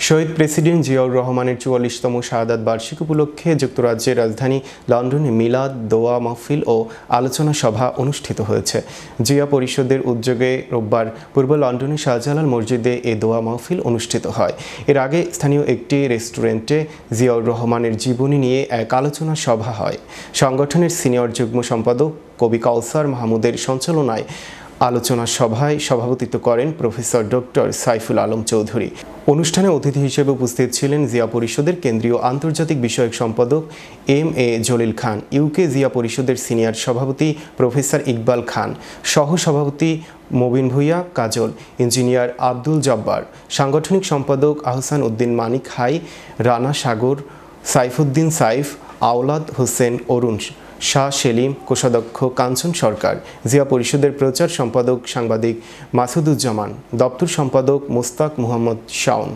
শহীদ president Ziaur রহমানের ৪৪তম শাহাদাত বার্ষিক উপলক্ষে যুক্তরাজ্যের রাজধানী লন্ডনে মিলাদ, দোয়া মাহফিল ও আলোচনা সভা অনুষ্ঠিত হয়েছে। জিয়া পরিষদের উদ্যোগে রোববার পূর্ব লন্ডনের শাহজালাল মসজিদে এ দোয়া মাহফিল অনুষ্ঠিত হয়। এর আগে স্থানীয় একটি রেস্টুরেন্টে জিয়াউর রহমানের জীবনী নিয়ে এক আলোচনা সভা হয়। সংগঠনের সিনিয়র যুগ্ম সম্পাদক কবি কাউসার মাহমুদের সঞ্চালনায় আলোচনা সভায় সভাপতিত্ব করেন প্রফেসর ডক্টর সাইফুল আলম চৌধুরী। অনুষ্ঠানে অতিথি হিসেবে উপস্থিত ছিলেন জিয়া পরিষদের কেন্দ্রীয় আন্তর্জাতিক বিষয়ক সম্পাদক এম.এ. জলিল খান, ইউকে জিয়া পরিষদের সিনিয়র সভাপতি প্রফেসর ইকবাল খান, সহ সভাপতি মবিন ভূঁইয়া কাজল, ইঞ্জিনিয়ার আব্দুল জব্বার, সাংগঠনিক সম্পাদক আহসান উদ্দিন মানিক হাই, রানা সাগর, সাইফুদ্দিন সাইফ, আওলাদ হোসেন অরুণ, শাহ সেলিম, কোষাধ্যক্ষ কাঞ্চন সরকার, জিয়া পরিষদের প্রচার সম্পাদক সাংবাদিক মাসুদুজ্জামান, দপ্তর সম্পাদক মোস্তাক মোহাম্মদ শাওন।